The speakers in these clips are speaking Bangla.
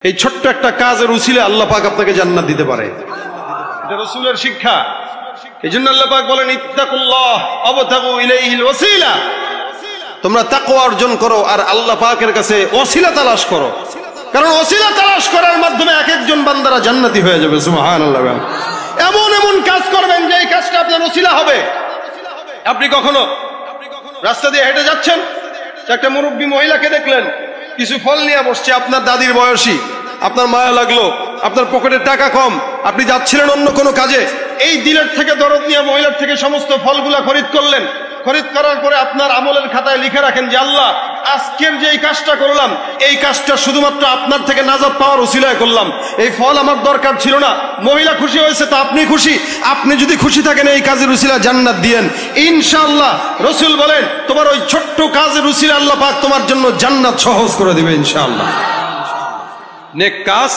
এই ছোট্ট একটা কাজের উসিলে আল্লাহ পাক আপনাকে জান্নাত দিতে পারে। এটা রাসূলের শিক্ষা। এজন্য আল্লাহ পাক বলেন ইত্তাকুল্লাহ ওয়াবতাগু ইলাইহিল ওয়াসিলা, তোমরা তাকওয়া অর্জন করো আর আল্লাহ পাকের কাছে ওসিলা তালাশ করো, কারণ ওসিলা তালাশ করার মাধ্যমে এক একজন বান্দারা জান্নাতি হয়ে যাবে। সুবহানাল্লাহ। এমন এমন কাজ করবেন যে এই কাজটা আপনার ওসিলা হবে। আপনি কখনো রাস্তা দিয়ে হেঁটে যাচ্ছেন, একটা মুরব্বী মহিলাকে দেখলেন কিছু ফল নিয়ে বসছে, আপনার দাদির বয়সী, আপনার মায়া লাগলো, আপনার পকেটে টাকা কম, আপনি যাচ্ছিলেন অন্য কোনো কাজে, এই দিলের থেকে দরদ নিয়ে মহিলার থেকে সমস্ত ফলগুলা খরিদ করলেন। খরিদ করার পরে আপনার আমলের খাতায় লিখে রাখেন যে আল্লাহ, আজকের যে এই কাজটা করলাম এই কাজটা শুধুমাত্র আপনার থেকে নাজাত পাওয়ার উসিলায় করলাম, এই ফল আমার দরকার ছিল না। মহিলা খুশি হয়েছে তো আপনি খুশি। আপনি যদি খুশি থাকেন এই কাজের উসিলা জান্নাত দিয়েন ইনশাআল্লাহ। রাসূল বলেন তোমার ওই ছোট্ট কাজের উসিলা আল্লাহ পাক তোমার জন্য জান্নাত সহজ করে দিবে ইনশাআল্লাহ। নেক কাজ,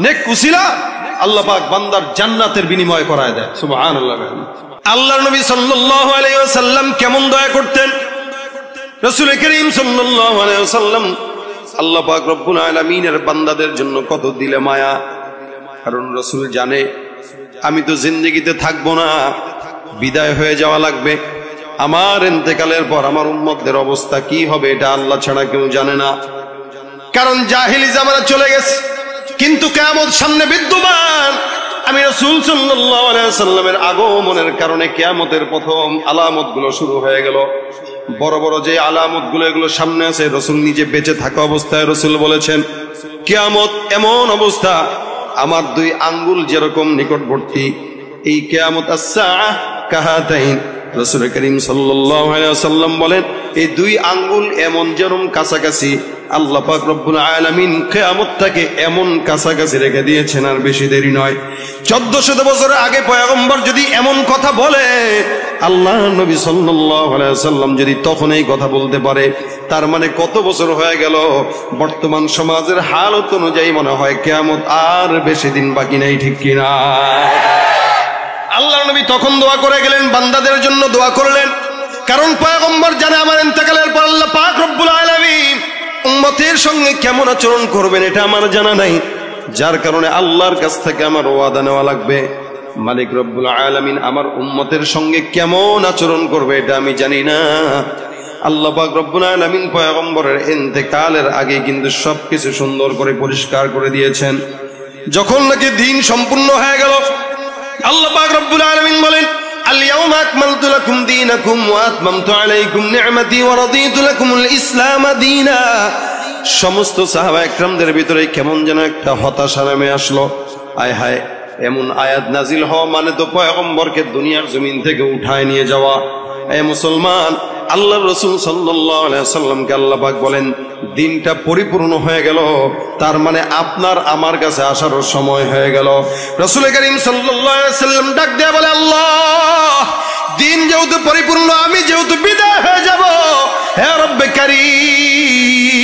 নেক উসিলা আল্লাহ পাক বান্দার জান্নাতের বিনিময় করায় দেয়। সুবহানাল্লাহ। আল্লাহর নবী সাল্লাল্লাহু আলাইহি ওয়াসাল্লাম কেমন দয়া করতেন। রাসূল করিম সাল্লাল্লাহু আলাইহি ওয়াসাল্লাম আল্লাহ পাক রব্বুল আলামিনের বান্দাদের জন্য কত দিলে মায়া। কারণ রাসূল জানে আমি তো জিন্দেগিতে থাকবো না, বিদায় হয়ে যাওয়া লাগবে। আমার ইন্তেকালের পর আমার উম্মতদের অবস্থা কি হবে এটা আল্লাহ ছাড়া কেউ জানে না। কারণ জাহিলি জামানা চলে গেছে, কিন্তু কিয়ামত সামনে বিদ্যমান। আমি রাসূল সাল্লাল্লাহু আলাইহি ওয়াসাল্লামের আগমনের কারণে কিয়ামতের প্রথম আলামতগুলো শুরু হয়ে গেল। বড় বড় যে আলামতগুলো এগুলো সামনে আছে, রাসূল নিজে বেঁচে থাকা অবস্থায় রাসূল বলেছেন কিয়ামত এমন অবস্থা আমার দুই আঙ্গুল যেরকম নিকটবর্তী, এই কিয়ামত আস-সাআহ কাহাতাইন। রাসূল করিম সাল্লাল্লাহু আলাইহি ওয়াসাল্লাম বলেন এই দুই আঙ্গুল এমন যেরকম কাছাকাছি, আল্লাহ পাক রব্বুল আলামিন কিয়ামতটাকে এমন কাছাকাছি রেখে দিয়েছেন, আর বেশি দেরি নয়। 1400 বছর আগে পয়গম্বর যদি এমন কথা বলে, আল্লাহ নবী সাল্লাল্লাহু আলাইহি ওয়াসাল্লাম যদি তখন এই কথা বলতে পারে, তার মানে কত বছর হয়ে গেল। বর্তমান সমাজের হালত অনুযায়ী মনে হয় কিয়ামত আর বেশি দিন বাকি নেই, ঠিক কিনা? আল্লাহ নবী তখন দোয়া করে গেলেন, বান্দাদের জন্য দোয়া করলেন। কারণ পয়গম্বর জানে আমার ইন্তেকালের পর আল্লাহ পাক রব্বুল আলামিন উম্মতের সঙ্গে কেমন আচরণ করবেন এটা আমার জানা নাই। যার কারণে আল্লাহর কাছ থেকে আমার ওয়াদা নেওয়া লাগবে। মালিক রব্বুল আলামিন আমার উম্মতের সঙ্গে কেমন আচরণ করবে এটা আমি জানি না। আল্লাহ পাক রব্বুল আলামিন পয়গম্বরের ইন্তেকালের আগে কিন্তু সবকিছু সুন্দর করে পরিষ্কার করে দিয়েছেন। যখন নাকি দিন সম্পূর্ণ হয়ে গেল, আল্লাহ পাক রব্বুল আলামিন বলেন আল-ইয়াওমা আকমালতু লাকুম দীনাকুম ওয়া আতমামতু আলাইকুম নি'মাতি ওয়া রাদিতু লাকুমুল ইসলাম দীনা। সমস্ত সাহাবা একরামদের ভিতরে কেমন যেন একটা হতাশা নেমে আসলো। আয় হায়, এমন আয়াত নাজিল হওয়া মানে তো পয়গম্বরকে দুনিয়ার জমিন থেকে উঠায় নিয়ে যাওয়া। এ মুসলমান, আল্লাহর রাসূল সাল্লাল্লাহু আলাইহি ওয়াসাল্লামকে আল্লাহ পাক বলেন দিনটা পরিপূর্ণ হয়ে গেল, তার মানে আপনার আমার কাছে আসার সময় হয়ে গেল। রাসূল করিম সাল্লাল্লাহু আলাইহি ওয়াসাল্লাম ডাক দিয়ে বলে আল্লাহ, দিন যেহেতু পরিপূর্ণ, আমি যেহেতু বিদায় হয়ে যাব, হে রব্বে কারীম,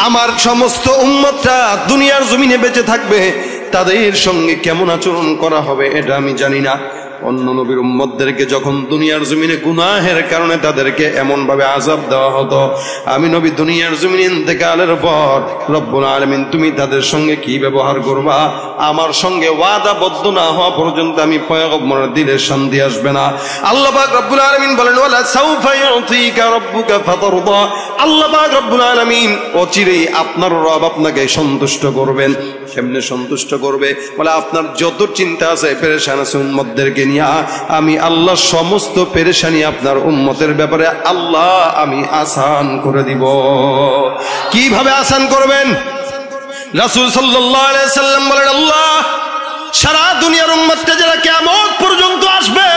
আমার সমস্ত উম্মতরা দুনিয়ার জমিনে বেঁচে থাকবে, তাদের সঙ্গে কেমন আচরণ করা হবে এটা আমি জানি না। অন্য নবীর উম্মতদেরকে যখন দুনিয়ার জমিনে গুনাহের কারণে তাদেরকে এমন ভাবে আযাব দেওয়া হতো, আমি নবী দুনিয়ার জমিনে ইন্তেকালের পর রব্বুল আলামিন তুমি তাদের সঙ্গে কি ব্যবহার করবা, আমার সঙ্গে ওয়াদাবদ্ধ না হওয়া পর্যন্ত আমি পয়গম্বরের দিলে শান্তি আসবে না। আল্লাহ পাক রব্বুল আলামিন বলেন ওয়ালা সাউফা ইউতিকা রাব্বুকা ফাতারদা। আল্লাহ পাক রব্বুল আলামিন অচিরেই আপনার রব আপনাকে সন্তুষ্ট করবেন। কেমনে সন্তুষ্ট করবে? বলে আপনার যত চিন্তা আছে, পেরেশান আছে উম্মতদেরকে নিয়ে, আমি আল্লাহ সমস্ত পেরেশানি আপনার উম্মতের ব্যাপারে আল্লাহ আমি আসান করে দিব। কিভাবে আসান করবেন? রাসূল সাল্লাল্লাহু আলাইহি ওয়াসাল্লাম বলেন আল্লাহ সারা দুনিয়ার উম্মতটা যারা কিয়ামত পর্যন্ত আসবে,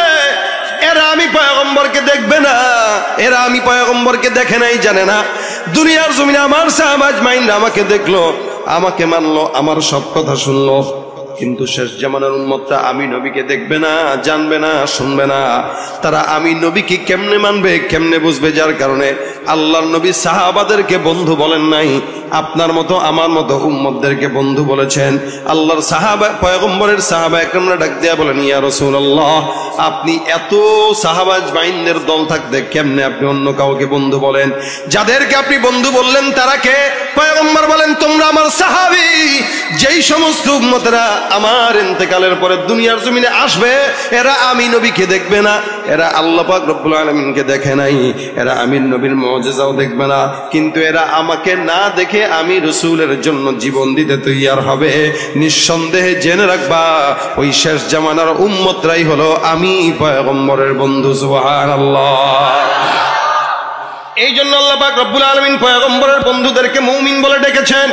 এরা আমি পয়গম্বরকে দেখবে না, এরা আমি পয়গম্বরকে দেখে নাই, জানে না। দুনিয়ার জমিনে আমার সাহাবা আজমাইন আমাকে দেখলো, আমাকে মানলো, আমার সব কথা শুনলো, কিন্তু শেষ জামানার উম্মতটা আমি নবীকে দেখবে না, জানবে না, শুনবে না। তারা আমি নবীকে কেমনে মানবে, কেমনে বুঝবে? যার কারণে আল্লাহর নবী সাহাবাদেরকে বন্ধু বলেন নাই, আপনার মতো আমার মতো উম্মতদেরকে বন্ধু বলেছেন। আল্লাহর সাহাবা পয়গম্বরের সাহাবা একরামরা ডাক দেয়া বলেন ইয়া রাসূলুল্লাহ, আপনি এত সাহাবা আজমাইনদের দল থাকতে কেমনে আপনি অন্য কাউকে বন্ধু বলেন? যাদেরকে আপনি বন্ধু বললেন তারা কে? পয়গম্বর বলেন তোমরা আমার সাহাবা। সমস্ত উম্মতেরা আমার ইন্তেকালের পরে দুনিয়ার জমিনে আসবে, এরা আমি নবীকে দেখবে না, এরা আল্লাহ পাক রব্বুল আলামিনকে দেখে নাই, এরা আমির নবীর মুজিজাও দেখবে না, কিন্তু এরা আমাকে না দেখে আমি রাসূলের জন্য জীবন দিতে তৈয়ার হবে। নিঃসন্দেহে জেনে রাখবা ওই শেষ জামানার উম্মতরাই হলো আমি পয়গম্বরের বন্ধু। সুবহানাল্লাহ। এই জন্য আল্লাহ পাক রব্বুল আলামিন পয়গম্বরের বন্ধুদেরকে মুমিন বলে ডেকেছেন।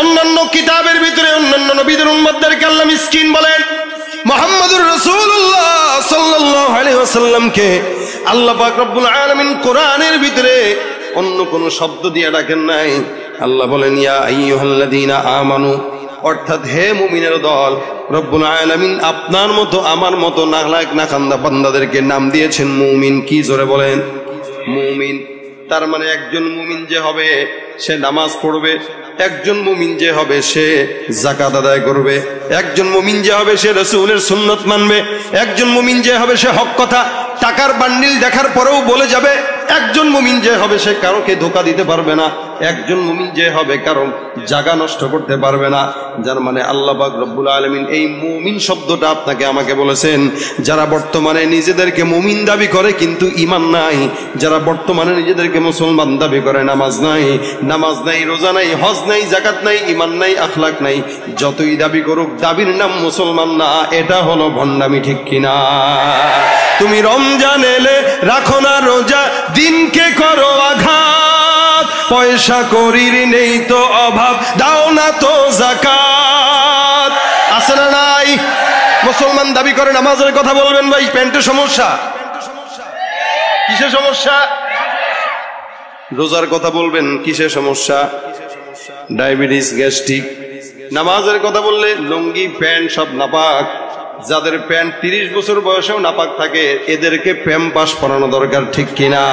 অন্যান্য কিতাবের ভিতরে অন্যান্য নবীদের উম্মতদেরকে আল্লাহ মিসকিন বলেন। মুহাম্মদুর রাসূলুল্লাহ সাল্লাল্লাহু আলাইহি ওয়াসাল্লামকে আল্লাহ পাক রব্বুল আলামিন কোরআনের ভিতরে অন্য কোন শব্দ দিয়ে ডাকেন নাই। আল্লাহ বলেন ইয়া আইয়ুহাল্লাযীনা আমানু, অর্থাৎ হে মুমিনের দল, রব্বুল আলামিন আপনার মতো আমার মতো নালায়েক নাখান্দা বান্দাদেরকে নাম দিয়েছেন মুমিন। কি জোরে বলেন মুমিন। তার মানে একজন মুমিন যে হবে সে নামাজ পড়বে, একজন মুমিন যে হবে সে যাকাত আদায় করবে, একজন মুমিন যে হবে সে রাসূলের সুন্নাত মানবে, একজন মুমিন যে হবে সে হক কথা টাকার বান্ডিল দেখার পরেও বলে যাবে, একজন মুমিন যে হবে সে কারোকে ধোঁকা দিতে পারবে না, একজন মুমিন যে হবে কারো জায়গা নষ্ট করতে পারবে না। যার মানে আল্লাহ পাক রব্বুল আলামিন এই মুমিন শব্দটা আপনাকে আমাকে বলেছেন। যারা বর্তমানে নিজেদেরকে মুমিন দাবি করে কিন্তু ঈমান নাই, যারা বর্তমানে নিজেদেরকে মুসলমান দাবি করে নামাজ নাই, রোজা নাই, হজ নাই, যাকাত নাই, ঈমান নাই, আখলাক নাই, যতই দাবি করুক দাবির নাম মুসলমান না, এটা হলো ভণ্ডামি। ঠিক কিনা? তুমি রমজান এলে রাখো না রোজা, দিনকে করো আঘাত, পয়সা করির নেই তো অভাব, দাও না তো যাকাত। আছে না নাই? মুসলমান দাবি করে নামাজের কথা বলবেন ভাই, প্যান্টের সমস্যা, কিসের সমস্যা? রোজার কথা বলবেন, কিসের সমস্যা? Diabetes, gastric. নামাজের কথা বললে লুঙ্গি প্যান্ট সব নাপাক। যাদের প্যান্ট 30 বছর বয়সেও নাপাক থাকে এদেরকে প্যাম্পাস পরানো দরকার। ঠিক কিনা?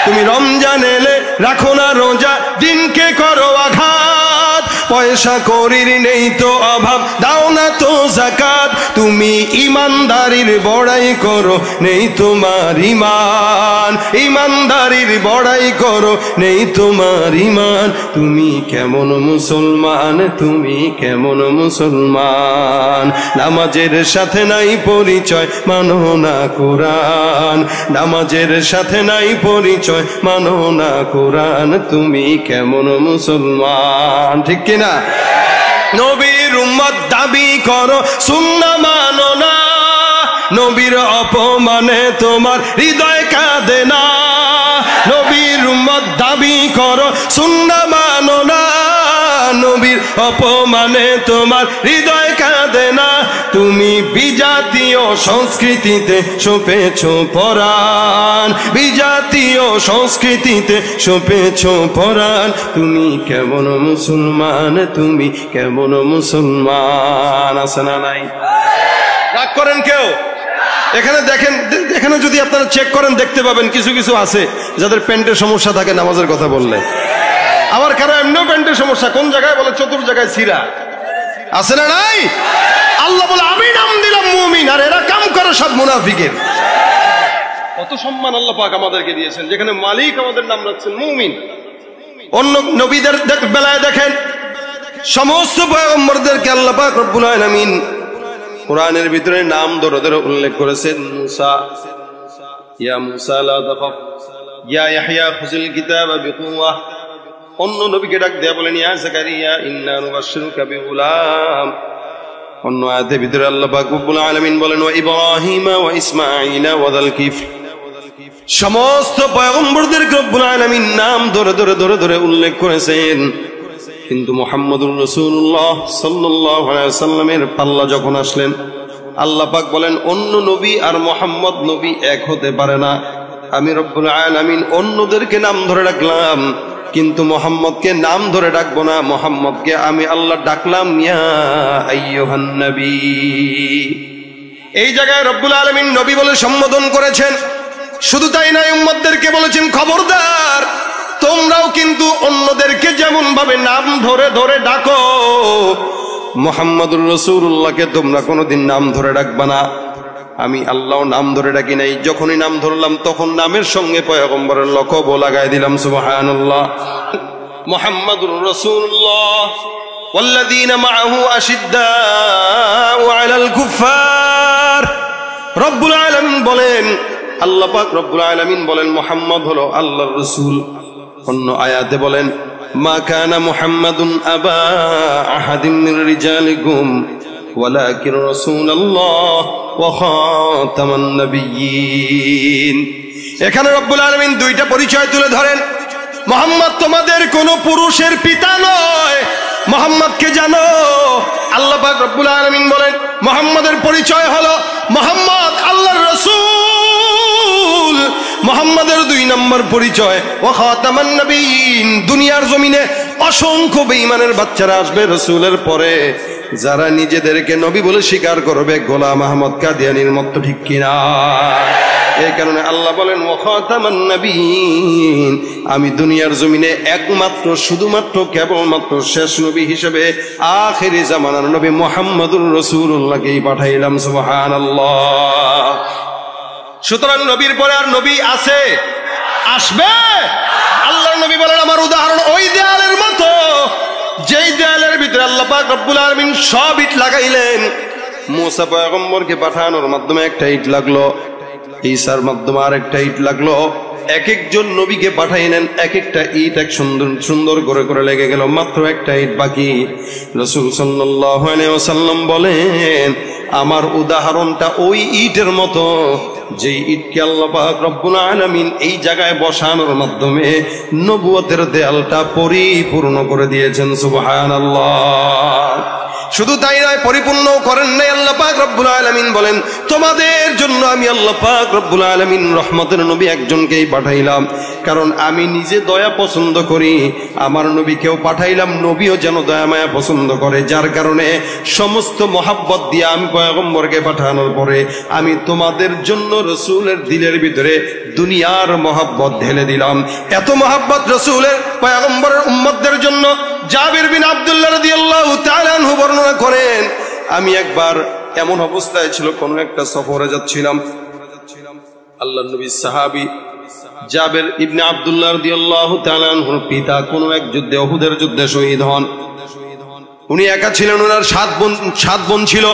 তুমি রমজান এলে রাখো না রোজা, দিনকে করো আঘাত, পয়সা করির নেই তো অভাব, দাও না তো যাকাত। তুমি ইমানদারির বড়াই করো, নেই তোমার ঈমান, ইমানদারির বড়াই করো, নেই তোমার ঈমান। তুমি কেমন মুসলমান, তুমি কেমন মুসলমান? নামাজের সাথে নাই পরিচয়, মানো না কোরআন, নামাজের সাথে নাই পরিচয়, মানো না কোরআন। তুমি কেমন মুসলমান? ঠিক কিনা? নবীর উম্মত দাবি করো, সুন্নাহ মানো না, নবীর অপমানে তোমার হৃদয় কাঁদে না। নবীর উম্মত দাবি করো, সুন্নাহ মানো না, নবীর অপমানে তোমার হৃদয় কাঁদে না। তুমি বিজাতীয় সংস্কৃতিতে সঁপেছ পরাণ, বিজাতীয় সংস্কৃতিতে সঁপেছ পরাণ। তুমি কেমন মুসলমান, তুমি কেমন মুসলমান? আছে না নাই? রাগ করেন কেউ? এখানে দেখেন, এখানে যদি আপনারা চেক করেন দেখতে পাবেন কিছু কিছু আছে যাদের প্যান্টের সমস্যা থাকে নামাজের কথা বললে। আবার কারো এমনিও প্যান্টের সমস্যা, কোন জায়গায় বলে চতুর জায়গায় ছিঁড়া। আছে না নাই? আল্লাহ বলে আমি নাম দিলাম মুমিন, আর এরা কাম করে সব মুনাফিকের। কত সম্মান আল্লাহ পাক আমাদেরকে দিয়েছেন, যেখানে মালিক আমাদের নাম রাখছেন মুমিন। অন্য নবীদের বেলায় দেখেন সমস্ত পয়গম্বরদেরকে আল্লাহ পাক রব্বুল আলামিন কোরআনের ভিতরে নাম ধরে ধরে উল্লেখ করেছেন। মুসা, ইয়া মুসা লা তাখাফ, ইয়া ইয়াহইয়া খুযিল কিতাবা বিকুওয়া। অন্য নবীকে ডাক দেয়া বলেন ইয়া যাকারিয়া ইন্না নুবাশশিরুকা বিগুলাম। অন্য আয়াতের ভিতরে আল্লাহ পাক রব্বুল আলামিন বলেন ওয়া ইব্রাহিমা ওয়া ইসমাঈলা ওয়া যাল কিফল। সমস্ত পয়গম্বরদেরকে রব্বুল আলামিন নাম ধরে ধরে ধরে ধরে উল্লেখ করেছেন। কিন্তু মুহাম্মদুর রাসূলুল্লাহ সাল্লাল্লাহু আলাইহি ওয়াসাল্লামের পাল্লা যখন আসলেন, আল্লাহ পাক বলেন অন্য নবী আর মুহাম্মদ নবী এক হতে পারে না। আমি রব্বুল আলামিন অন্যদেরকে নাম ধরে ডাকলাম, কিন্তু মুহাম্মদকে নাম ধরে ডাকবো না। মুহাম্মদকে আমি আল্লাহ ডাকলাম ইয়া আইয়ুহান নবী। এই জায়গায় রব্বুল আলামিন নবী বলে সম্বোধন করেছেন। শুধু তাই নয়, উম্মতদেরকে বলেছেন খবরদার, তোমরাও কিন্তু অন্যদেরকে যেমন ভাবে নাম ধরে ধরে ডাকো, মুহাম্মদুর রাসূলুল্লাহকে তোমরা কোনোদিন নাম ধরে ডাকবা না। আমি আল্লাহ নাম ধরে ডাকি নাই, যখনই নাম ধরলাম তখন নামের সঙ্গে পয়গম্বরের লকবও লাগাই দিলাম। সুবহানাল্লাহ। মুহাম্মদুর রাসূলুল্লাহ ওয়াল্লাযীনা মাআহু আশিদ্দাউ আলাল কুফফার। রব্বুল আলামিন বলেন, আল্লাহ পাক রব্বুল আলামিন বলেন মুহাম্মদ হলো আল্লাহর রাসূল। অন্য আয়াতে বলেন মা কানা মুহাম্মাদুন আবা আহাদিন মির রিজালিকুম ওয়ালাকিন রাসূলুল্লাহ ওয়া খাতামান নাবিয়্যিন। এখানে রব্বুল আলামিন দুইটা পরিচয় তুলে ধরেন। মুহাম্মদ তোমাদের কোন পুরুষের পিতা নয়, মুহাম্মদকে জানো। আল্লাহ পাক রব্বুল আলামিন বলেন মুহাম্মদের পরিচয় হলো মুহাম্মদ আল্লাহর রাসূল। মুহাম্মদের দুই নম্বর পরিচয় ওয়া খাতামান নবিয়্যিন। দুনিয়ার জমিনে অসংখ্য বেঈমানের বাচ্চারা আসবে রাসূলের পরে, যারা নিজেদেরকে নবী বলে স্বীকার করবে, গোলাম আহমদ কাদিয়ানীর মত, ঠিক কিনা? এই কারণে আল্লাহ বলেন ওয়া খাতামান নবিয়্যিন, আমি দুনিয়ার জমিনে একমাত্র শুধুমাত্র কেবলমাত্র শেষ নবী হিসেবে আখিরি জামানার নবী মুহাম্মদুর রাসূলুল্লাহকেই পাঠাইলাম। সুবহানাল্লাহ। সুতরাং নবীর পরে আর নবী আছে, আসবে। আল্লাহর নবী বলেন আমার উদাহরণ ওই দেয়ালের মতো, যেই দেয়ালের ভিতরে আল্লাহ পাক রব্বুল আলামিন সব ইট লাগাইলেন। মুসা পয়গম্বরকে পাঠানোর মাধ্যমে একটা ইট লাগলো, ঈসার মাধ্যমে আরেকটা ইট লাগলো। এক একজন নবীকে পাঠাইলেন, এক একটা ইট এক সুন্দর সুন্দর করে করে লেগে গেল, মাত্র একটা ইট বাকি। রাসূল সাল্লাল্লাহু আলাইহি ওয়াসাল্লাম বলেন আমার উদাহরণটা ওই ইটের মতো, যেই ইটকে আল্লাহ পাক রব্বুল আলামিন এই জায়গায় বসানোর মাধ্যমে নবুয়তের দেয়ালটা পরিপূর্ণ করে দিয়েছেন। সুবহানাল্লাহ। শুধু তাই নয়, পরিপূর্ণ করেন নাই। আল্লাহ পাক রব্বুল আলামিন বলেন তোমাদের জন্য আমি আল্লাহ পাক রব্বুল আলামিন রহমতের নবী একজনকেই পাঠাইলাম, কারণ আমি নিজে দয়া পছন্দ করি। আমার নবীকেও পাঠাইলাম, নবীও যেন দয়া মায়া পছন্দ করে, যার কারণে সমস্ত মহাব্বত দিয়ে আমি পয়গম্বরকে পাঠানোর পরে আমি তোমাদের জন্য রাসূলের দিলের ভিতরে দুনিয়ার মহাব্বত ঢেলে দিলাম। এত মহাব্বত রাসূলের পয়গম্বরের উম্মতদের জন্য। জাবির বিন আব্দুল্লাহ রাদিয়াল্লাহু তাআলা আনহু বর্ণনা করেন, আমি একবার এমন অবস্থায় ছিল, কোন একটা সফরে যাচ্ছিলাম। আল্লাহর নবীর সাহাবী জাবির ইবনে আব্দুল্লাহ রাদিয়াল্লাহু তাআলা আনহুর পিতা কোন এক যুদ্ধে, উহুদের যুদ্ধে শহীদ হন। উনি একা ছিলেন, ওনার সাত বোন ছিল।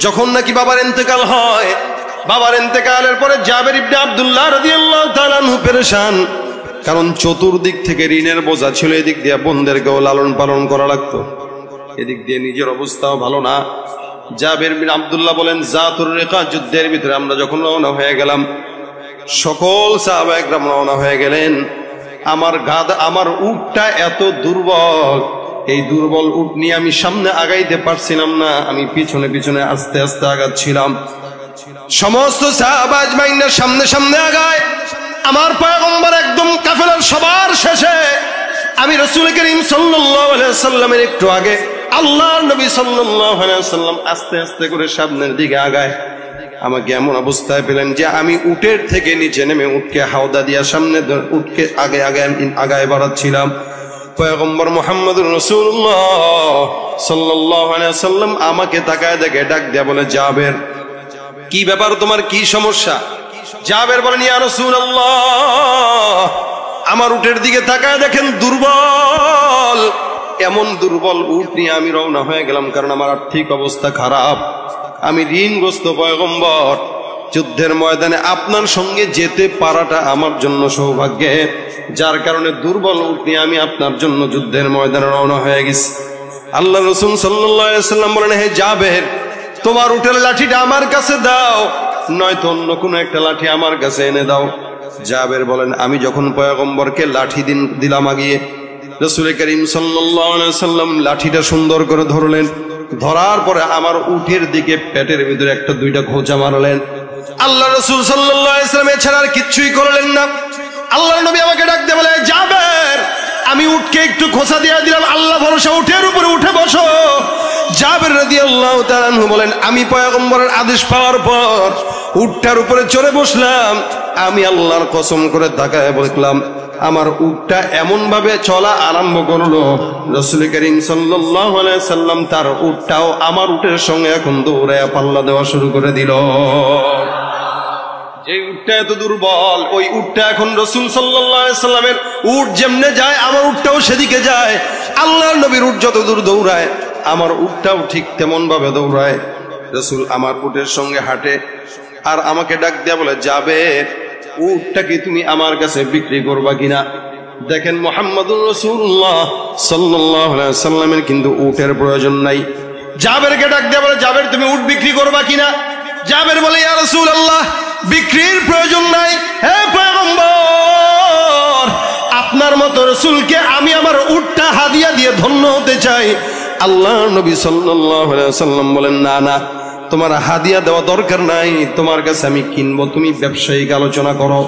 যখন নাকি বাবার ইন্তেকাল হয়, বাবার ইন্তেকালের পরে জাবির ইবনে আব্দুল্লাহ রাদিয়াল্লাহু তাআলা আনহু পেরেশান, কারণ চতুর্দিক থেকে ঋণের বোঝা ছিল। এদিক দিয়ে বোনদেরকেও লালন পালন করা লাগতো, এদিক দিয়ে নিজের অবস্থাও ভালো না। জাবির বিন আব্দুল্লাহ বলেন জাতুর রিকা যুদ্ধের ভিতরে আমরা যখন রওনা হয়ে গেলাম, সকল সাহাবা একরাম রওনা হয়ে গেলেন। আমার উটটা এত দুর্বল, এই দুর্বল উট নিয়ে আমি সামনে আগাইতে পারছিলাম না, আমি পিছনে পিছনে আস্তে আস্তে আগাচ্ছিলাম। সমস্ত সাহাবা আজমাইনরা সামনে সামনে আগায়, আমার পয়গম্বর একদম কাফেলার সবার শেষে। আমি রাসূল করিম সাল্লাল্লাহু আলাইহি ওয়াসাল্লামের একটু আগে, আল্লাহর নবী সাল্লাল্লাহু আলাইহি ওয়াসাল্লাম আস্তে আস্তে করে সামনের দিকে আগায়। আমাকে এমন অবস্থায় পেলেন যে আমি উটের থেকে নিচে নেমে উটকে হাওদা দিয়া সামনে উটকে আগে আগে আগায় বাড়াচ্ছিলাম। পয়গম্বর মুহাম্মদুর রাসূলুল্লাহ সাল্লাল্লাহু আলাইহি ওয়াসাল্লাম আমাকে তাকায় দেখে ডাক দেয়া বলে, জাবের কি ব্যাপার, তোমার কি সমস্যা? জাবের বলেন ইয়া রাসূলুল্লাহ, আমার উটের দিকে তাকায় দেখেন দুর্বল। এমন দুর্বল উট নিয়ে আমি রওনা হয়ে গেলাম, কারণ আমার আর্থিক অবস্থা খারাপ, আমি ঋণগ্রস্ত। পয়গম্বর, যুদ্ধের ময়দানে আপনার সঙ্গে যেতে পারাটা আমার জন্য সৌভাগ্যের, যার কারণে দুর্বল উট নিয়ে আমি আপনার জন্য যুদ্ধের ময়দানে রওনা হয়ে গেছি। আল্লাহ রাসূল সাল্লাল্লাহু আলাইহি ওয়াসাল্লাম বলেন, হে জাবের, তোমার উটের লাঠিটা আমার কাছে দাও, নয়তো অন্য কোনো একটা লাঠি আমার কাছে এনে দাও। জাবের বলেন, আমি যখন পয়গম্বরকে লাঠি দিলাম আগিয়ে, রাসূল করিম সাল্লাল্লাহু আলাইহি ওয়াসাল্লাম লাঠিটা সুন্দর করে ধরলেন। ধরার পরে আমার উটের দিকে পেটের ভিতরে একটা দুইটা খোঁচা মারলেন। আল্লাহ রাসূল সাল্লাল্লাহু আলাইহি ওয়াসাল্লাম এছাড়া আর কিচ্ছুই করলেন না। আল্লাহর নবী আমাকে ডাক দিয়ে বলে, জাবের, আমি উটকে একটু খোঁচা দিয়ে দিলাম, আল্লাহ ভরসা, উটের উপরে উঠে বসো। জাবের রাদিয়াল্লাহু তাআলা আনহু বলেন, আমি পয়গম্বরের আদেশ পাওয়ার পর উটটার উপরে চড়ে বসলাম। আমি আল্লাহর কসম করে তাকায় বললাম, আমার উটটা এমন ভাবে চলা আরম্ভ করলো, রাসূল করিম সাল্লাল্লাহু আলাইহি ওয়াসাল্লাম তার উটটাও আমার উটের সঙ্গে এখন দৌড়ায় পাল্লা দেওয়া শুরু করে দিল। যে উটটা এত দুর্বল, ওই উটটা এখন রাসূল সাল্লাল্লাহু আলাইহি ওয়াসাল্লামের উট যেমনে যায় আমার উটটাও সেদিকে যায়। আল্লাহর নবীর উট যত দূর দৌড়ায় আমার উটটাও ঠিক তেমন ভাবে দৌড়ায়। রাসূল আমার উটের সঙ্গে হাঁটে আর আমাকে ডাক দিয়া বলে, যাবে উটটা কি তুমি আমার কাছে বিক্রি করবা কিনা? দেখেন মুহাম্মদুর রাসূলুল্লাহ সাল্লাল্লাহু আলাইহি ওয়াসাল্লামের কিন্তু উটের প্রয়োজন নাই। জাবেরকে ডাক দিয়া বলে, জাবের তুমি উট বিক্রি করবা কিনা? জাবের বলে, ইয়া রাসূলুল্লাহ বিক্রির প্রয়োজন নাই। হে পয়গম্বর, আপনার মতো রাসূলকে আমি আমার উটটা হাদিয়া দিয়ে ধন্য হতে চাই। আল্লাহর নবী সাল্লাল্লাহু আলাইহি ওয়াসাল্লাম বলেন, না না, তোমার হাদিয়া দেওয়া দরকার নাই, তোমার কাছে আমি কিনবো, তুমি ব্যবসায়িক আলোচনা করো।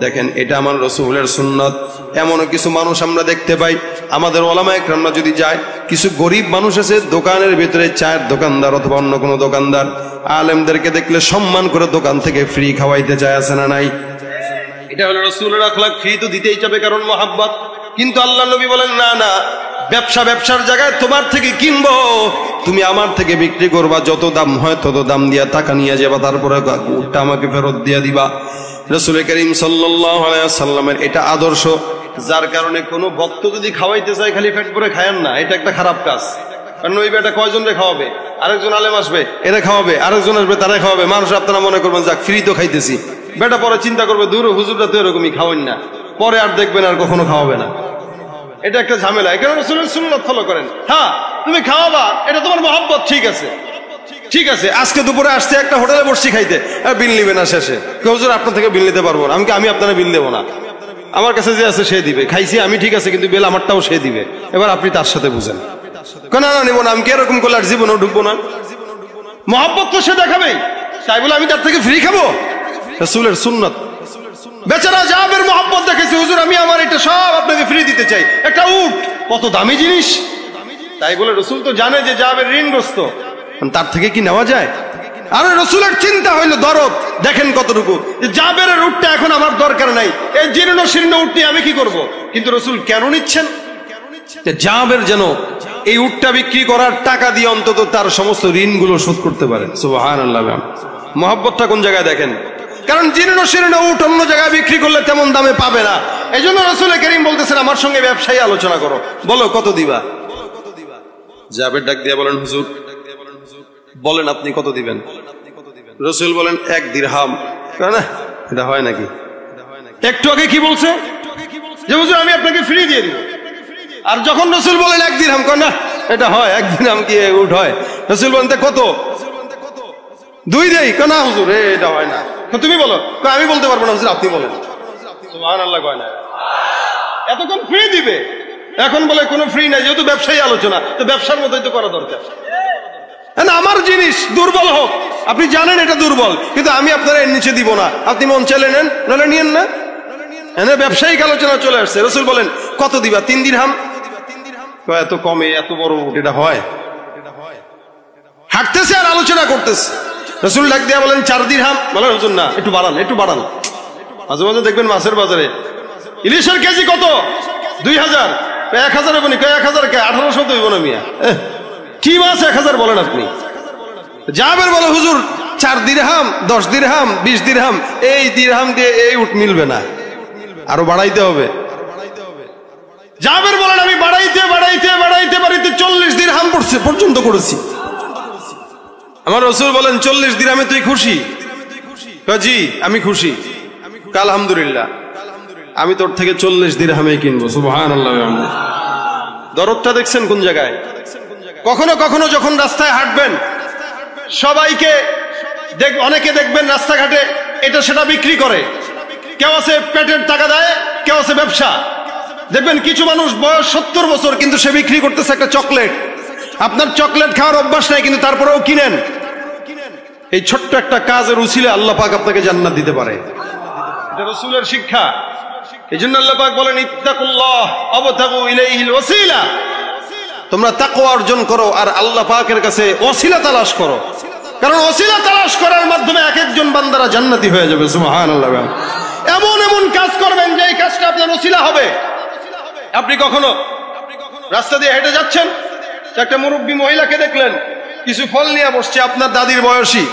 দেখেন এটা আমার রাসূলের সুন্নাত। এমনও কিছু মানুষ আমরা দেখতে পাই, আমাদের ওলামা একরামরা যদি যায়, কিছু গরিব মানুষ আছে দোকানের ভিতরে, চায়ের দোকানদার অথবা অন্য কোনো দোকানদার, আলেমদেরকে দেখলে সম্মান করে দোকান থেকে ফ্রি খাওয়াইতে চায়, আছে না নাই? এটা হলো রাসূলের আখলাক, ফ্রি তো দিতেই যাবে কারণ মহাব্বত। কিন্তু আল্লাহ নবী বলেন, না না, ব্যবসার জায়গায় তোমার থেকে কিনবো, তুমি আমার থেকে বিক্রি করবা, যত দাম হয় তত দাম দিয়া টাকা নিয়ে যাবা, তারপরে উটটা আমাকে ফেরত দিয়ে দিবা। রাসূল করিম সাল্লাল্লাহু আলাইহি ওয়াসাল্লামের এটা আদর্শ, যার কারণে কোনো ভক্ত যদি খাওয়াইতে চায় খালি পেট ভরে খায়েন না, এটা একটা খারাপ কাজ। কারণ ওই বেটা কয়জন রে খাওয়াবে? আরেকজন আলেম আসবে এরা খাওয়াবে, আরেকজন আসবে তারা খাওয়াবে, মানুষ আপনারা মনে করবেন যাক ফ্রি তো খাইতেছি। বেটা পরে চিন্তা করবে, দূর হুজুররা তো এরকমই খাওয়ান না, পরে আর দেখবেন আর কখনো খাওয়াবে না। এটা একটা ঝামেলা। এখানে রাসূলের সুন্নাত ফলো করেন। হ্যাঁ তুমি খাওয়াবা, এটা তোমার মহব্বত, ঠিক আছে ঠিক আছে। আজকে দুপুরে আসছে একটা হোটেলে বসছি খাইতে, বিল নিবে না শেষে, হুজুর আপনার থেকে বিল নিতে পারবো না। আমি আপনারা বিল দেবো না, আমার কাছে যে আছে সে দিবে, খাইছি আমি ঠিক আছে, কিন্তু বিল আমারটাও সে দিবে। এবার আপনি তার সাথে বুঝেন, না না নিবো না, আমি কি এরকম করলে আর জীবনেও ঢুকবো না। মহব্বত তো সে দেখাবেই, তাই বলে আমি তার থেকে ফ্রি খাবো? রাসূলের সুন্নাত। বেচারা জাবের মহব্বত দেখেছে, হুজুর আমি আমার এটা সব আপনাকে ফ্রি দিতে চাই, একটা উট কত দামি জিনিস, তাই বলে রাসূল তো জানে যে জাবের ঋণগ্রস্ত, তার থেকে কি নেওয়া যায়? আর রাসূলের চিন্তা হইলো দরদ, দেখেন কতটুকু, যে জাবেরের উটটা এখন আমার দরকার নাই, এই জীর্ণ শীর্ণ উট নিয়ে আমি কি করব? কিন্তু রাসূল কেন নিচ্ছেন? যে জাবের যেন এই উটটা বিক্রি করার টাকা দিয়ে অন্তত তার সমস্ত ঋণগুলো শোধ করতে পারে। সুবহানাল্লাহ। মহব্বতটা কোন জায়গায় দেখেন, কারণ জীর্ণ শীর্ণ উট অন্য জায়গায় বিক্রি করলে তেমন দামে পাবে না। এই জন্য রাসূল কারীম বলতেছেন, আমার সঙ্গে ব্যবসায়ী আলোচনা করো, বলো কত দিবা? জাবের ডাক দিয়ে বলেন, হুজুর বলেন আপনি কত দিবেন? রাসূল বলেন, 1 দিরহাম। না এটা হয় নাকি? একটু আগে কি বলছে যে হুজুর আমি আপনাকে ফ্রি দিয়ে দিব, আর যখন রাসূল বলেন 1 দিরহাম, না এটা হয় 1 দিরহাম কি উট হয়? রাসূল বলেন কত? 2 দেই। না হুজুর এটা হয় না, তুমি বলো। আমি বলতে পারবো না হুজুর, আপনি বলেন। সুবহানাল্লাহ। কয় না এতক্ষণ ফ্রি দিবে, এখন বলে কোনো ফ্রি নাই, যেহেতু ব্যবসায়ী আলোচনা, তো ব্যবসার মতোই তো করা দরকার। আমার জিনিস দুর্বল হোক, আপনি জানেন এটা দুর্বল, কিন্তু আমি আপনার এর নিচে দিব না, আপনি মন চাইলে নেন, নাহলে নিয়েন না। ব্যবসায়িক আলোচনা চলে আসছে। রাসূল বলেন কত দিবা? 3 দিরহাম। এত কমে এত বড় উট এটা হয়? হাঁটতেছে আর আলোচনা করতেছে। রাসূল ডাক দিয়া বলেন 4 দিরহাম। বলেন হুজুর না, একটু বাড়ান একটু বাড়ান। মাঝে মাঝে দেখবেন মাছের বাজারে ইলিশের কেজি কত? 2000। 1000 হবে না, 1000 কে 1800 তো হইব না মিয়া, কি মাছ 1000 বলেন আপনি? জাবের বলে হুজুর 4 দিরহাম, 10 দিরহাম, 20 দিরহাম, এই দিরহাম দিয়ে এই উট মিলবে না, আরো বাড়াইতে হবে। জাবের বলেন আমি বাড়াইতে 40 দিরহাম পর্যন্ত করেছি। আমার রাসূল বলেন 40 দিরহামে তুই খুশি? জি আমি খুশি। আলহামদুলিল্লাহ, আমি তোর থেকে 40 দিরহামে কিনবো। সুবহানাল্লাহ। দরদটা দেখছেন কোন জায়গায়? কখনো কখনো যখন রাস্তায় হাঁটবেন, সবাইকে অনেকে দেখবেন রাস্তাঘাটে এটা সেটা বিক্রি করে, কেউ আছে পেটের টাকা দেয়, কেউ আছে ব্যবসা। দেখবেন কিছু মানুষ বয়স 70 বছর, কিন্তু সে বিক্রি করতেছে একটা চকলেট। আপনার চকলেট খাওয়ার অভ্যাস নাই, কিন্তু তারপরেও কিনেন। এই ছোট্ট একটা কাজের উসিলে আল্লাহ পাক আপনাকে জান্নাত দিতে পারে, এটা রাসূলের শিক্ষা। এই জন্য আল্লাহ পাক বলেন ইত্তাকুল্লাহ ওয়াবতাগু ইলাইহিল ওয়াসিলা, তোমরা তাকওয়া অর্জন করো আর আল্লাহ পাকের কাছে ওসিলা তালাশ করো, কারণ ওসিলা তালাশ করার মাধ্যমে এক একজন বান্দারা জান্নাতি হয়ে যাবে। সুবহানাল্লাহ। এমন এমন কাজ করবেন যে এই কাজটা আপনার ওসিলা হবে। আপনি কখনো রাস্তা দিয়ে হেঁটে যাচ্ছেন, একটা মুরব্বী মহিলাকে দেখলেন কিছু ফল নিয়ে বসছে, আপনার দাদির বয়সী,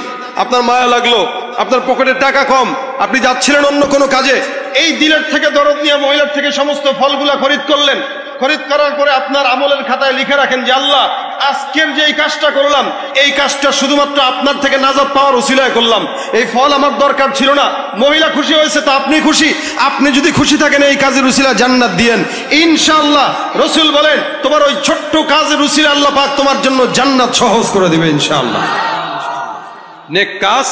আপনার মায়া লাগলো, আপনার পকেটে টাকা কম, আপনি যাচ্ছিলেন অন্য কোনো কাজে, এই দিলের থেকে দরদ নিয়ে মহিলার থেকে সমস্ত ফলগুলা খরিদ করলেন, খরিদ করার পরে আপনার আমলের খাতায় লিখে রাখেন যে আল্লাহ, আজকের যে এই কাজটা করলাম, এই কাজটা শুধুমাত্র আপনার থেকে নাজাত পাওয়ার উসিলায় করলাম। এই ফল আমার দরকার ছিল না। মহিলা খুশি হয়েছে তো আপনি খুশি। আপনি যদি খুশি থাকেন এই কাজের উসিলা জান্নাত দিয়েন ইনশাআল্লাহ। রাসূল বলেন তোমার ওই ছোট্ট কাজের উসিলা আল্লাহ পাক তোমার জন্য জান্নাত সহজ করে দিবে ইনশাআল্লাহ। নেক কাজ,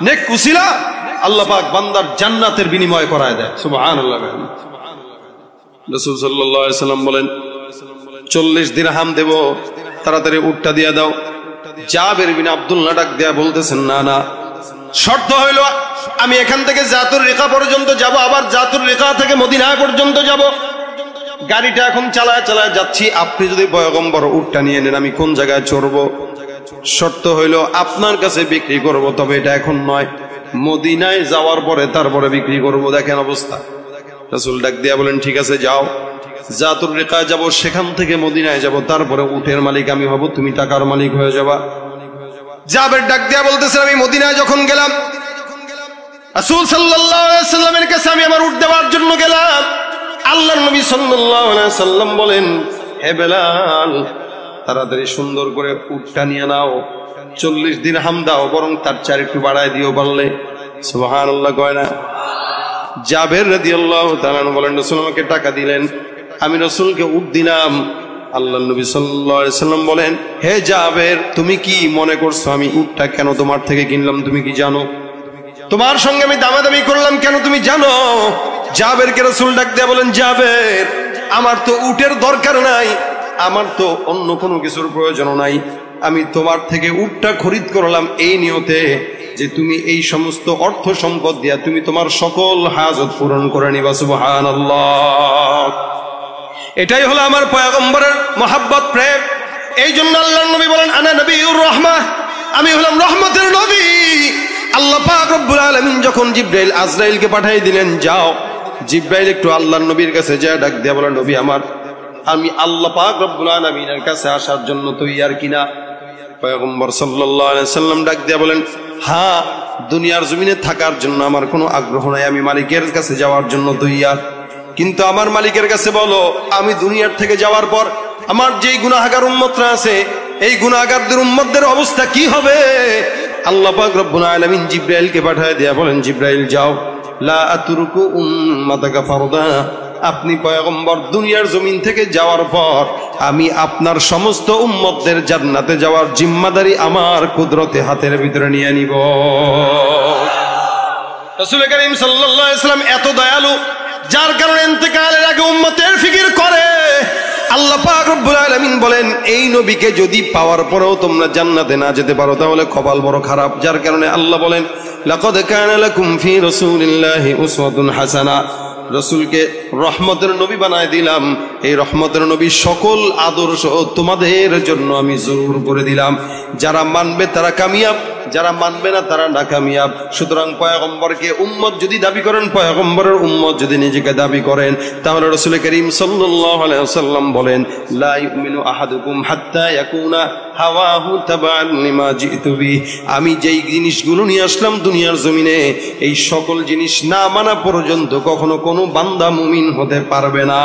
নেক উসিলা আল্লাহ পাক বান্দার জান্নাতের বিনিময় করায় দেয়। সুবহানাল্লাহ। রাসূল সাল্লাল্লাহু আলাইহি সাল্লাম বলেন 40 দিরহাম দেব, তাড়াতাড়ি উটটা দিয়ে দাও। জাবের বিন আব্দুল্লাহ ডাক দেয়া বলতেছেন না না, শর্ত হইল আমি এখান থেকে জাতুর রিকা পর্যন্ত যাব, আবার জাতুর রিকা থেকে মদিনা পর্যন্ত যাব। গাড়িটা এখন চালায় চালায় যাচ্ছি, আপনি যদি পয়গম্বর উটটা নিয়ে নেন আমি কোন জায়গায় চড়বো? শর্ত হইল আপনার কাছে বিক্রি করব, তবে এটা এখন নয়, মদিনায় যাওয়ার পরে তারপরে বিক্রি করব। দেখেন অবস্থা। রাসূল ডাক দিয়া বলেন ঠিক আছে যাও, জাতুর রিকা যাব, সেখান থেকে মদিনায় যাব, তারপরে উটের মালিক আমি হব, তুমি টাকার মালিক হয়ে যাবা। জাবের ডাক দিয়া বলতেছেন আমি মদিনায় যখন গেলাম, রাসূল সাল্লাল্লাহু আলাইহি সাল্লামের কাছে আমি আমার উট দেওয়ার জন্য গেলাম। আল্লাহর নবী সাল্লাল্লাহু আলাইহি সাল্লাম বলেন হে বেলাল, তাড়াতাড়ি সুন্দর করে উটটা নিয়ে নাও, 40 দিরহাম দাও, বরং তার চার একটু বাড়ায় দিও পারলে। সুবহানাল্লাহ কয় না? জাবের রাদিয়াল্লাহু তাআলা বলেন রাসূল আমাকে টাকা দিলেন, আমি রাসূলকে উট দিলাম। আল্লাহর নবী সাল্লাল্লাহু আলাইহি সাল্লাম বলেন হে জাবের, তুমি কি মনে করছো আমি উটটা কেন তোমার থেকে কিনলাম তুমি কি জানো? তোমার সঙ্গে আমি দামাদামি করলাম কেন তুমি জানো? জাবেরকে রাসূল ডাক দিয়ে বলেন জাবের, আমার তো উটের দরকার নাই, আমার তো অন্য কোনো কিছুর প্রয়োজন নাই, আমি তোমার থেকে উটটা খরিদ করলাম এই নিয়তে যে তুমি এই সমস্ত অর্থ সম্পদ দিয়া তুমি তোমার সকল হাজত পূরণ করে নিবা। সুবহানাল্লাহ। এটাই হলো আমার পয়গম্বরের মহব্বত, প্রেম। এই জন্য আল্লাহর নবী বলেন আনা নবিয়ুর রাহমাহ, আমি হলাম রহমতের নবী। আল্লাহ পাক রব্বুল আলামিন যখন জিবরাইল আজরাইলকে পাঠিয়ে দিলেন যাও, জিবরাইল একটু আল্লাহর নবীর কাছে যায়, ডাক দিয়া বলেন নবী আমার, আমি আল্লাহ পাক রব্বুল আলামিনের কাছে আসার জন্য তৈয়ার কিনা? পয়গম্বর সাল্লাল্লাহু আলাইহি সাল্লাম ডাক দিয়া বলেন হ্যাঁ, দুনিয়ার জমিনে থাকার জন্য আমার কোনো আগ্রহ নাই, আমি মালিকের কাছে যাওয়ার জন্য তৈয়ার। কিন্তু আমার মালিকের কাছে বলো আমি দুনিয়ার থেকে যাওয়ার পর আমার যেই গুনাহগার উম্মতরা আছে এই গুনাহগারদের উম্মতদের অবস্থা কি হবে? আল্লাহ পাক রব্বুল আলামিন জিবরাইলকে পাঠিয়ে দেয়া বলেন জিবরাইল যাও, লা আতরুকু উম্মাতাকা ফারদা, আপনি পয়গম্বর দুনিয়ার জমিন থেকে যাওয়ার পর আমি আপনার সমস্ত উম্মতদের জান্নাতে যাওয়ার জিম্মাদারি আমার কুদরতে হাতের ভিতরে নিয়ে নিব। রাসূল করিম সাল্লাল্লাহু আলাইহি ওয়াসাল্লাম এত দয়ালু, যার কারণে ইন্তেকালের আগে উম্মতের ফিকির করে। আল্লাহ পাক রব্বুল আলামিন বলেন এই নবীকে যদি পাওয়ার পরেও তোমরা জান্নাতে না যেতে পারো তাহলে কপাল বড় খারাপ। যার কারণে আল্লাহ বলেন লাকাদ কানা লাকুম ফি রাসূলিল্লাহি উসওয়াতুন হাসানা, রাসূলকে রহমতের নবী বানায় দিলাম। এই রহমতের নবী সকল আদর্শ তোমাদের জন্য আমি জরুর করে দিলাম। যারা মানবে তারা কামিয়াব, যারা মানবে না তারা নাকামিয়াব। সুতরাং পয়গম্বরকে উম্মত যদি দাবি করেন, পয়গম্বরের উম্মত যদি নিজেকে দাবি করেন, তাহলে রাসূল করিম সাল্লাল্লাহু আলাইহি ওয়াসাল্লাম বলেন লা ইউমিনু আহাদুকুম হাত্তা ইয়াকুনা হাওয়াহু তাবাআন লিমা জিতু বি, আমি যেই জিনিসগুলো নিয়ে আসলাম দুনিয়ার জমিনে এই সকল জিনিস না মানা পর্যন্ত কখনো কোনো বান্দা মুমিন হতে পারবে না।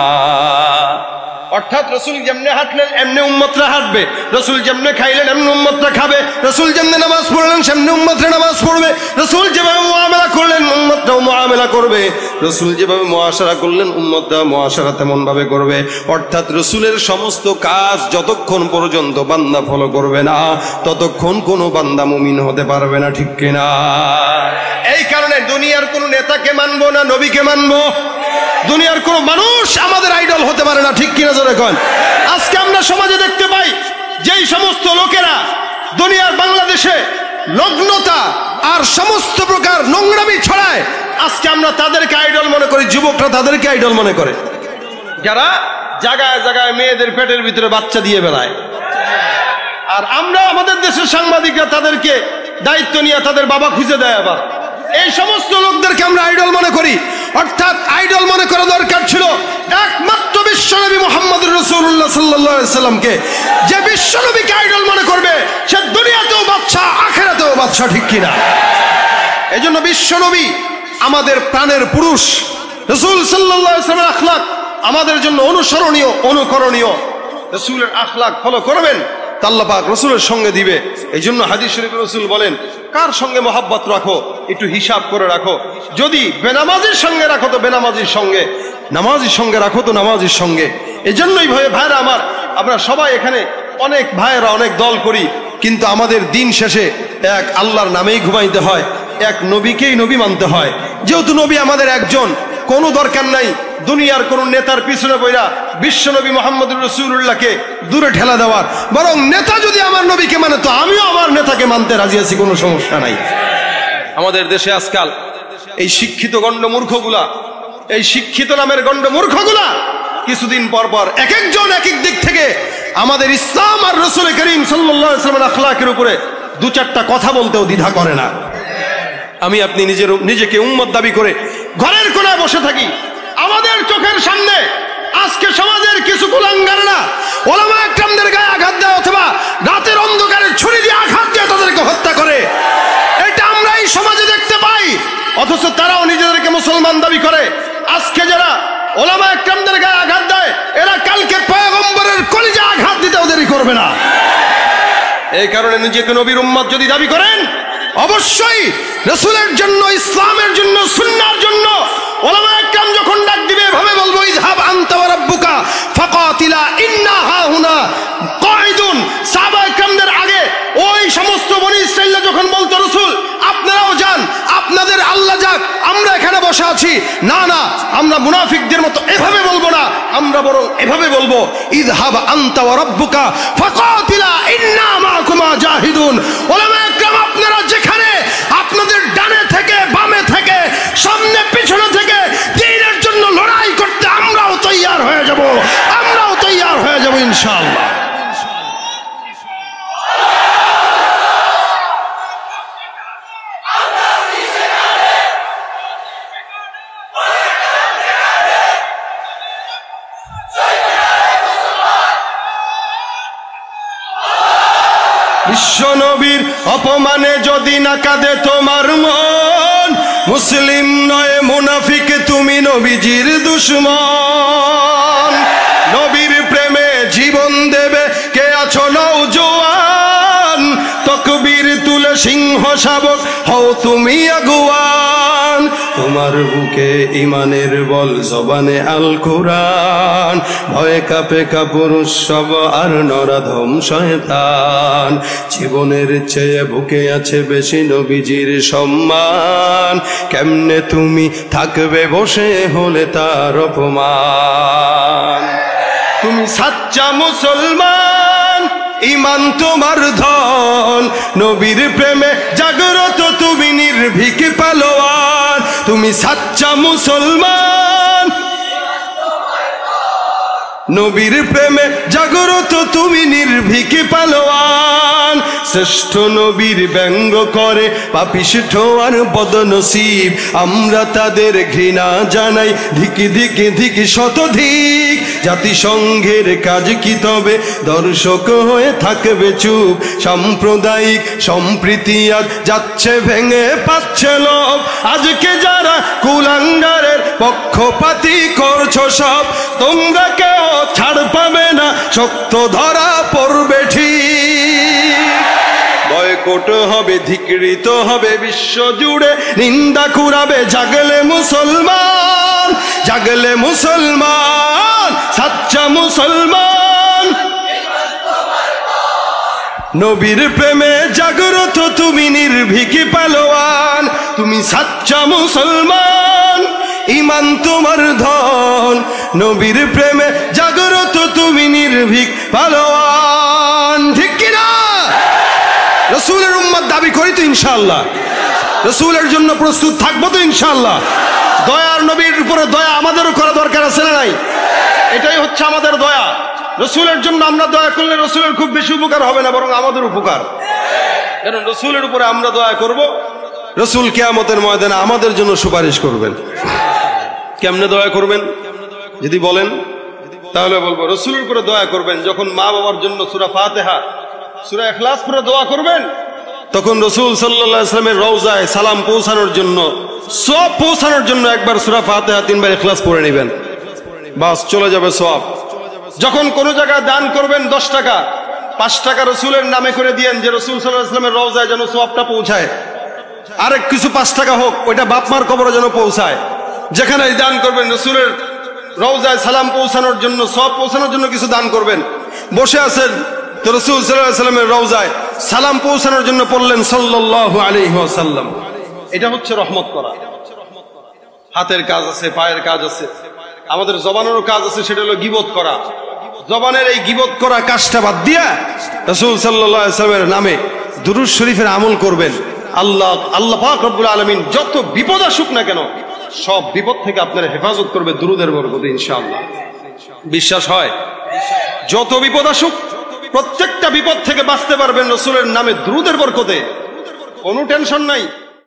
অর্থাৎ রাসূল যেমনে হাঁটলেন এমনি উম্মতরা হাঁটবে, রাসূল যেমনে খাইলেন এমনি উম্মতরা খাবে, রাসূল যেমনে নামাজ পড়লেন সেমনি উম্মতরা নামাজ পড়বে, রাসূল যেভাবে মুআমালা করলেন উম্মতরাও মুআমালা করবে, রাসূল যেভাবে মুআশারা করলেন উম্মতরা মুআশারা তেমন ভাবে করবে। অর্থাৎ রাসূলের সমস্ত কাজ যতক্ষণ পর্যন্ত বান্দা ফলো করবে না ততক্ষণ কোনো বান্দা মুমিন হতে পারবে না, ঠিক কিনা? এই কারণে দুনিয়ার কোনো নেতাকে মানবো না নবীকে মানবো, দুনিয়ার কোন মানুষ আমাদের আইডল হতে পারে না, ঠিক কিনা জোরে কোন? আজকে আমরা সমাজে দেখতে পাই যেই সমস্ত লোকেরা দুনিয়ার বাংলাদেশে নগ্নতা আর সমস্ত প্রকার নোংরামি ছড়ায়, আজকে আমরা তাদেরকে আইডল মনে করি, যুবকরা তাদেরকে আইডল মনে করে, যারা জায়গায় জায়গায় মেয়েদের পেটের ভিতরে বাচ্চা দিয়ে বেড়ায়। আর আমরা আমাদের দেশের সাংবাদিকরা তাদেরকে দায়িত্ব নিয়ে তাদের বাবা খুঁজে দেয়। আবার এই সমস্ত লোকদেরকে আমরা আইডল মনে করি। অর্থাৎ আইডল মনে করা দরকার ছিল একমাত্র বিশ্বনবী মুহাম্মদুর রাসূলুল্লাহ সাল্লাল্লাহু আলাইহি সাল্লামকে। যে বিশ্বনবীকে আইডল মনে করবে সে দুনিয়াতেও বাদশা আখিরাতেও বাদশা, ঠিক কিনা? এজন্য বিশ্বনবী আমাদের প্রাণের পুরুষ। রাসূল সাল্লাল্লাহু আলাইহি সাল্লামের আখলাক আমাদের জন্য অনুসরণীয়, অনুকরণীয়, রাসূলের আখলাক ফলো করবেন, তা আল্লাহ পাক রাসূলের সঙ্গে দিবে। এই জন্য হাদিস শরীফে রাসূল বলেন, কার সঙ্গে মহব্বত রাখো একটু হিসাব করে রাখো। যদি বেনামাজির সঙ্গে রাখো তো বেনামাজির সঙ্গে, নামাজির সঙ্গে রাখো তো নামাজির সঙ্গে। এই জন্যই ভাইরা আমার, আমরা সবাই এখানে অনেক ভাইয়েরা অনেক দল করি, কিন্তু আমাদের দিন শেষে এক আল্লাহর নামেই ঘুমাইতে হয়, এক নবীকেই নবী মানতে হয়। যেহেতু নবী আমাদের একজন, কোনো দরকার নাই দুনিয়ার কোন নেতার পিছনে বইরা বিশ্ব নবী মুহাম্মদুর রাসূলুল্লাহকে দূরে ঠেলা দেওয়ার। বরং নেতা যদি আমার নবীকে মানে তো আমিও আমার নেতাকে মানতে রাজি আছি, কোনো সমস্যা নাই। আমাদের দেশে আজকাল এই শিক্ষিত গণ্ডমূর্খগুলা, এই শিক্ষিত নামের গণ্ডমূর্খগুলা কিছুদিন পর পর এক একজন এক এক দিক থেকে আমাদের ইসলাম আর রাসূল করিম সাল্লাল্লাহু আলাইহি ওয়াসাল্লামের আখলাকের উপরে দু চারটা কথা বলতেও দ্বিধা করে না। আমি আপনি নিজেকে উম্মত দাবি করে ঘরের কোনায় বসে থাকি, আমাদের চোখের সামনে আজকে সমাজের কিছু কুলাঙ্গাররা ওলামা একরামদের গায়ে আঘাত দেয় অথবা রাতের অন্ধকারে ছুরি দিয়ে আঘাত দিয়ে তাদেরকে হত্যা করে, এটা আমরা এই সমাজে দেখতে পাই। অথচ তারাও নিজেদেরকে মুসলমান দাবি করে। আজকে যারা ওলামা একরামদের গায়ে আঘাত দেয়, এরা কালকে পয়গম্বরের কলিজা আঘাত দিতেও দেরি করবে না। এই কারণে নিজেকে নবীর উম্মত যদি দাবি করেন, অবশ্যই রাসূলের জন্য, ইসলামের জন্য, সুন্নাহর জন্য ওলামা একরাম যখন ডাক দিবে এভাবে বলবো, ইযহাব আনতা ওয়া রাব্বুকা ফাকাতিলা ইন্না হাহুনা কাঈদুন। সাহাবা একরামদের আগে ওই সমস্ত বনি ইসরাঈলরা যখন বলতো, রাসূল আপনারাও যান, আপনাদের আল্লাহ যাক, আমরা এখানে বসে আছি, না না, আমরা মুনাফিকদের মতো এভাবে বলবো না, আমরা বরং এভাবে বলবো, ইযহাব আনতা ওয়া রাব্বুকা ফাকাতিলা ইন্না মাআকুমা জাহিদুন। ওলামা একরাম আপনারা যেখানে আপনাদের ডানে থেকে বামে থেকে সামনে পিছনে থেকে দ্বীনের জন্য লড়াই করতে আমরাও তৈয়ার হয়ে যাব, আমরাও তৈয়ার হয়ে যাব ইনশাআল্লাহ। বিশ্ব নবীর অপমানে যদি না কাঁদে তোমার মন, মুসলিম নয় মুনাফিক তুমি নবীজির দুশমন। নবীর প্রেমে জীবন দেবে কে আছো নওজোয়ান, তকবীর তুলে সিংহ শাবক হও তুমি আগুয়ান। তোমার বুকে ইমানের বল, জবানে আল কোরআন, ভয়ে কাঁপে কাপুরুষ সব আর নরাধম শয়তান। জীবনের চেয়ে বুকে আছে বেশি নবীজির সম্মান, কেমনে তুমি থাকবে বসে হলে তার অপমান। তুমি সাচ্চা মুসলমান, ইমান তোমার ধন, নবীর প্রেমে জাগ্রত তুমি নির্ভীক পালোয়ান। তুমি সাচ্চা মুসলমান, নবীর প্রেমে জাগ্রত তুমি নির্ভীক পালোয়ান। শ্রেষ্ঠ নবীর ব্যঙ্গ করে পাপিষ্ঠ আর বদনসিব, আমরা তাদের ঘৃণা জানাই ধিকি ধিকি ধিকি শতধিক। জাতিসংঘের কাজ কি তবে দর্শক হয়ে থাকবে চুপ, সাম্প্রদায়িক সম্প্রীতি আজ যাচ্ছে ভেঙে পাচ্ছে লোভ। আজকে যারা কুলাঙ্গারের পক্ষপাতী করছো সব, তোমরা কেউ ছাড় পাবে না, শক্ত ধরা পড়বে ঠিক। বয়কট হবে, ধিক্কৃত হবে বিশ্ব জুড়ে, নিন্দা কুড়াবে জাগলে মুসলমান, জাগলে মুসলমান, সাচ্চা মুসলমান। নবীর প্রেমে জাগ্রত তুমি নির্ভীক পালোয়ান। তুমি সাচ্চা মুসলমান, ইমান তোমার ধন, নবীর প্রেমে জাগ্রত তুমি নির্ভীক পালোয়ান। ঠিক কিনা? রাসূলের উম্মত দাবি করি তো ইনশাআল্লাহ, রাসূলের জন্য প্রস্তুত থাকবো তো ইনশাআল্লাহ। দয়ার নবীর উপরে দয়া আমাদেরও করা দরকার আছে না নাই? এটাই হচ্ছে আমাদের দয়া। রাসূলের জন্য আমরা দয়া করলে রাসূলের খুব বেশি উপকার হবে না, বরং আমাদের উপকার। কারণ রাসূলের উপরে আমরা দয়া করব, রাসূল কিয়ামতের ময়দানে আমাদের জন্য সুপারিশ করবেন। কেমনে দয়া করবেন যদি বলেন, তাহলে বলবো রাসূলের উপরে দয়া করবেন যখন মা বাবার জন্য সূরা ফাতিহা, সূরা ইখলাস পড়ে দোয়া করবেন, তখন রাসূল সাল্লাল্লাহু আলাইহি ওয়াসাল্লামের রওজায় সালাম পৌঁছানোর জন্য, সব পৌঁছানোর জন্য একবার সূরা ফাতিহা 3 বার ইখলাস পড়ে নেবেন। বাস চলে যাবে সওয়াব। যখন কোন জায়গায় দান করবেন 10 টাকা, 5 টাকা রসুলের নামে করে দিয়েন, যে রসুল সাল্লাল্লাহু আলাইহি ওয়াসাল্লামের রওজায় যেন সওয়াবটা পৌঁছায়। আরেক কিছু 5 টাকা হোক, ওইটা বাপ মার কবরে যেন পৌঁছায়। যেখানে দান করবেন রসুলের রওজায় সালাম পৌঁছানোর জন্য, সওয়াব পৌঁছানোর জন্য কিছু দান করবেন। বসে আছেন তো রসুল সাল্লাল্লাহু আলাইহি ওয়াসাল্লামের রওজায় সালাম পৌঁছানোর জন্য পড়লেন সাল্লাল্লাহু আলাইহি ওয়াসাল্লাম। এটা হচ্ছে রহমত করা। হাতের কাজ আছে, পায়ের কাজ আছে, আমাদের জবানেরও কাজ আছে, সেটা হলো গীবত করা। জবানের এই গীবত করা কাজটা বাদ দিয়া রাসূল সাল্লাল্লাহু আলাইহি ওয়াসাল্লামের নামে দুরূদ শরীফের আমল করবেন। আল্লাহ পাক রব্বুল আলামিন যত বিপদ আসুক না কেন, সব বিপদ থেকে আপনার হেফাজত করবে দুরূদের বরকতে ইনশাআল্লাহ। বিশ্বাস হয়? যত বিপদ আসুক, প্রত্যেকটা বিপদ থেকে বাঁচতে পারবেন রাসূলের নামে দুরূদের বরকতে। কোনো টেনশন নাই।